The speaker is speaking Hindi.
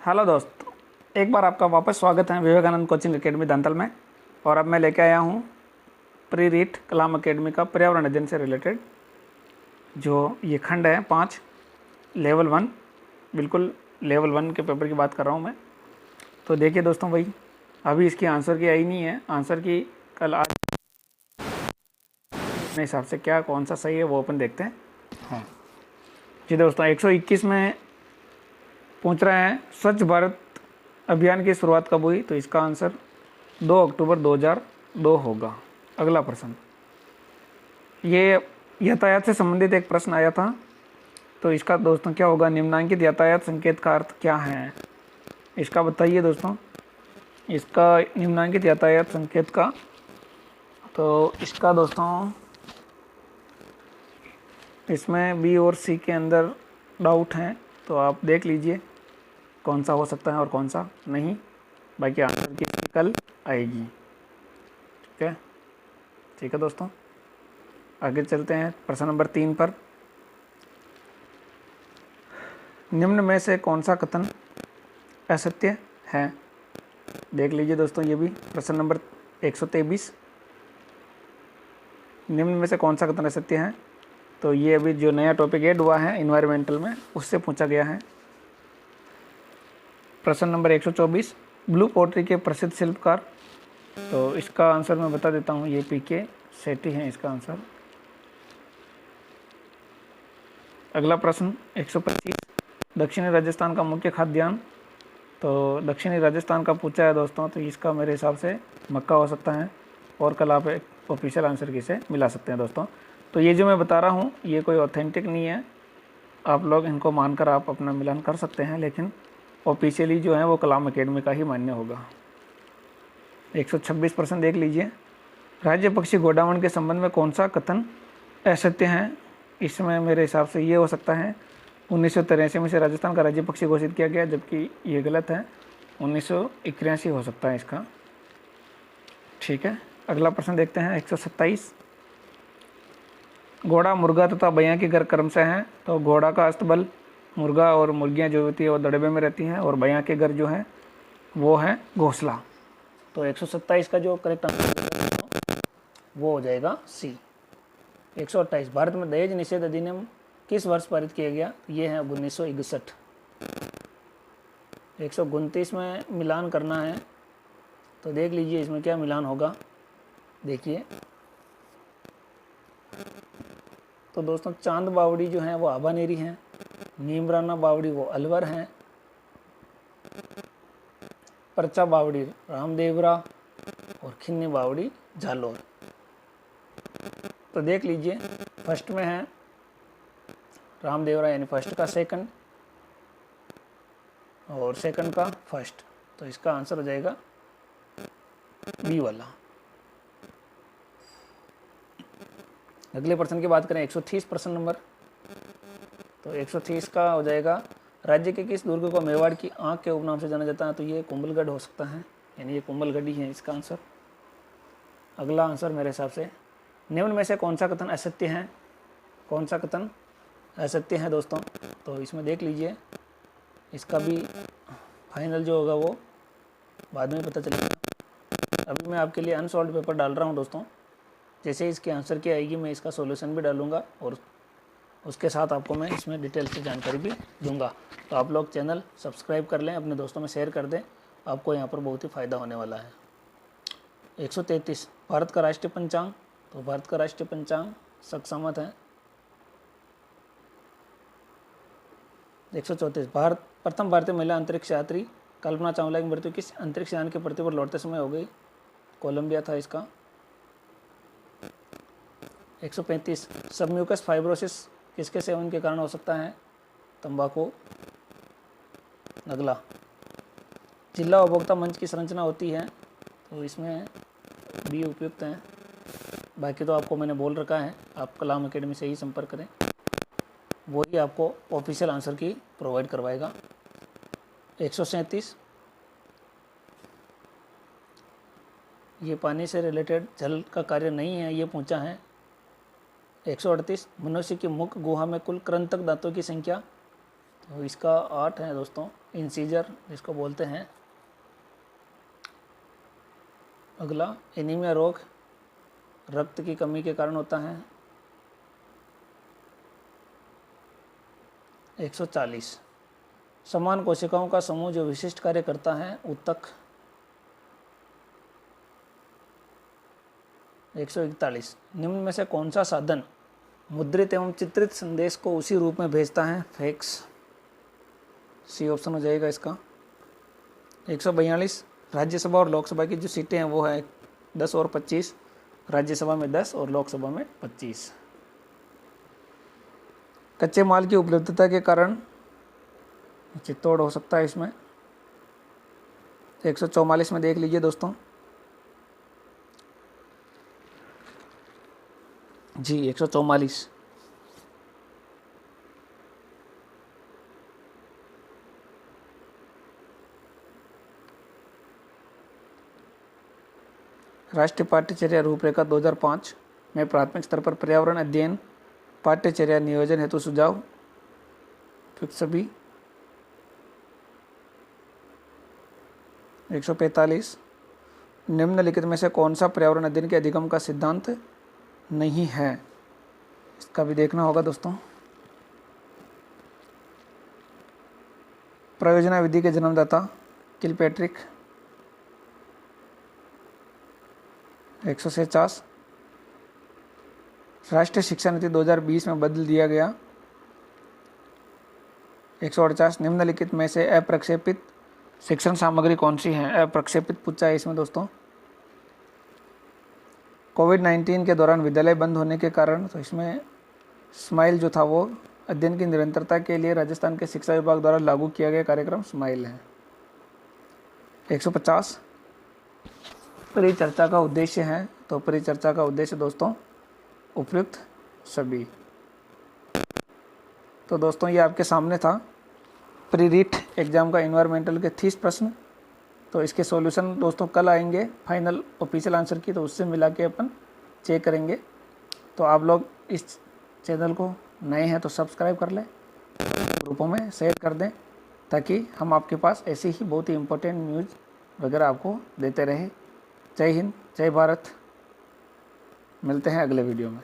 हेलो दोस्त, एक बार आपका वापस स्वागत है विवेकानंद कोचिंग एकेडमी दंतल में। और अब मैं लेके आया हूँ प्री रीट कलाम एकेडमी का पर्यावरण अध्ययन से रिलेटेड जो ये खंड है 5 लेवल 1, बिल्कुल लेवल 1 के पेपर की बात कर रहा हूँ मैं। तो देखिए दोस्तों, भाई अभी इसकी आंसर की आई नहीं है। आंसर की कल आज अपने हिसाब से क्या कौन सा सही है वो अपन देखते हैं। हाँ जी दोस्तों, 121 में पूछ रहे हैं स्वच्छ भारत अभियान की शुरुआत कब हुई। तो इसका आंसर 2 अक्टूबर 2002 होगा। अगला प्रश्न, ये यातायात से संबंधित एक प्रश्न आया था। तो इसका दोस्तों क्या होगा, निम्नांकित यातायात संकेत का अर्थ क्या है, इसका बताइए दोस्तों। इसका निम्नांकित यातायात संकेत का, तो इसका दोस्तों इसमें बी और सी के अंदर डाउट हैं, तो आप देख लीजिए कौन सा हो सकता है और कौन सा नहीं। बाकी आंसर की कल आएगी। ठीक है दोस्तों, आगे चलते हैं प्रश्न नंबर 3 पर। निम्न में से कौन सा कथन असत्य है, देख लीजिए दोस्तों। ये भी प्रश्न नंबर 123, निम्न में से कौन सा कथन असत्य है। तो ये अभी जो नया टॉपिक ऐड हुआ है इन्वायरमेंटल में, उससे पूछा गया है। प्रश्न नंबर 124, ब्लू पोट्री के प्रसिद्ध शिल्पकार। तो इसका आंसर मैं बता देता हूँ, ये पीके सेठी हैं इसका आंसर। अगला प्रश्न 125, दक्षिणी राजस्थान का मुख्य खाद्यान्न। तो दक्षिणी राजस्थान का पूछा है दोस्तों, तो इसका मेरे हिसाब से मक्का हो सकता है। और कल आप एक ऑफिशियल आंसर की से मिला सकते हैं दोस्तों। तो ये जो मैं बता रहा हूँ ये कोई ऑथेंटिक नहीं है, आप लोग इनको मानकर आप अपना मिलान कर सकते हैं, लेकिन ऑफिशियली जो है वो कलाम एकेडमी का ही मान्य होगा। 126 प्रश्न देख लीजिए। राज्य पक्षी गोडावण के संबंध में कौन सा कथन असत्य है। इसमें मेरे हिसाब से ये हो सकता है 1983 में से राजस्थान का राज्य पक्षी घोषित किया गया, जबकि ये गलत है, 1981 हो सकता है इसका। ठीक है, अगला प्रश्न देखते हैं 127, घोड़ा मुर्गा तथा बैया के घर क्रम से हैं। तो घोड़ा का अस्तबल, मुर्गा और मुर्गियां जो होती है वो दड़बे में रहती हैं, और बैया के घर जो है वो है घोंसला। तो 127 का जो करेक्ट आंसर वो हो जाएगा सी। 128, भारत में दहेज निषेध अधिनियम किस वर्ष पारित किया गया। ये है 1961। 129 में मिलान करना है, तो देख लीजिए इसमें क्या मिलान होगा। देखिए तो दोस्तों, चांद बावड़ी जो है वो आबानेरी हैं, नीमराना बावड़ी वो अलवर हैं, परचा बावड़ी रामदेवरा, और खिन्नी बावड़ी झालोर। तो देख लीजिए, फर्स्ट में है रामदेवरा यानी फर्स्ट का सेकंड, और सेकंड का फर्स्ट। तो इसका आंसर हो जाएगा बी वाला। अगले प्रश्न की बात करें 130 प्रश्न नंबर। तो 130 का हो जाएगा, राज्य के किस दुर्ग को मेवाड़ की आंख के उपनाम से जाना जाता है। तो ये कुंभलगढ़ हो सकता है, यानी ये कुंभलगढ़ ही है इसका आंसर। अगला आंसर मेरे हिसाब से, निम्न में से कौन सा कथन असत्य है। कौन सा कथन असत्य है दोस्तों। तो इसमें देख लीजिए, इसका भी फाइनल जो होगा वो बाद में पता चलेगा। अभी मैं आपके लिए अनसॉल्व पेपर डाल रहा हूँ दोस्तों। जैसे इसके आंसर की आएगी मैं इसका सॉल्यूशन भी डालूंगा, और उसके साथ आपको मैं इसमें डिटेल से जानकारी भी दूंगा। तो आप लोग चैनल सब्सक्राइब कर लें, अपने दोस्तों में शेयर कर दें, आपको यहाँ पर बहुत ही फ़ायदा होने वाला है। 133, भारत का राष्ट्रीय पंचांग। तो भारत का राष्ट्रीय पंचांग सहमत है। 134, प्रथम भारतीय महिला अंतरिक्ष यात्री कल्पना चावला की मृत्यु किस अंतरिक्ष यान की पृथ्वी पर लौटते समय हो गई। कोलंबिया था इसका। 135, सबम्यूकस फाइब्रोसिस किसके सेवन के कारण हो सकता है। तंबाकू। अगला, जिला उपभोक्ता मंच की संरचना होती है। तो इसमें बी उपयुक्त है, बाकी तो आपको मैंने बोल रखा है, आप कलाम एकेडमी से ही संपर्क करें, वो ही आपको ऑफिशियल आंसर की प्रोवाइड करवाएगा। 137, ये पानी से रिलेटेड जल का कार्य नहीं है, ये पूछा है। 138, मनुष्य की मुख गुहा में कुल कृंतक दांतों की संख्या। तो इसका 8 है दोस्तों, इंसीजर जिसको बोलते हैं। अगला, एनीमिया रोग रक्त की कमी के कारण होता है। 140, समान कोशिकाओं का समूह जो विशिष्ट कार्य करता है, ऊतक। 141, निम्न में से कौन सा साधन मुद्रित एवं चित्रित संदेश को उसी रूप में भेजता है, फैक्स। सी ऑप्शन हो जाएगा इसका। 142, राज्यसभा और लोकसभा की जो सीटें हैं वो है 10 और 25, राज्यसभा में 10 और लोकसभा में 25। कच्चे माल की उपलब्धता के कारण चित्तौड़ हो सकता है इसमें। 144 में देख लीजिए दोस्तों, जी 144। राष्ट्रीय पाठ्यचर्या रूपरेखा 2005 में प्राथमिक स्तर पर पर्यावरण अध्ययन पाठ्यचर्या नियोजन हेतु सुझाव, फिक्स भी। 145, निम्नलिखित में से कौन सा पर्यावरण अध्ययन के अधिगम का सिद्धांत नहीं है, इसका भी देखना होगा दोस्तों। प्रयोजना विधि के जन्मदाता किलपैट्रिक। 149, राष्ट्रीय शिक्षा नीति 2020 में बदल दिया गया। 148, निम्नलिखित में से अप्रक्षेपित शिक्षण सामग्री कौन सी है, अप्रक्षेपित पूछा है इसमें दोस्तों। कोविड-19 के दौरान विद्यालय बंद होने के कारण, तो इसमें स्माइल जो था वो अध्ययन की निरंतरता के लिए राजस्थान के शिक्षा विभाग द्वारा लागू किया गया कार्यक्रम स्माइल है। 150, परिचर्चा का उद्देश्य है, तो परिचर्चा का उद्देश्य दोस्तों उपयुक्त सभी। तो दोस्तों ये आपके सामने था प्री रीट एग्जाम का इन्वायरमेंटल के 30 प्रश्न। तो इसके सॉल्यूशन दोस्तों कल आएंगे फाइनल ऑफिशियल आंसर की, तो उससे मिला के अपन चेक करेंगे। तो आप लोग इस चैनल को नए हैं तो सब्सक्राइब कर लें, ग्रुपों में शेयर कर दें, ताकि हम आपके पास ऐसी ही बहुत ही इम्पोर्टेंट न्यूज़ वगैरह आपको देते रहे। जय हिंद, जय भारत। मिलते हैं अगले वीडियो में।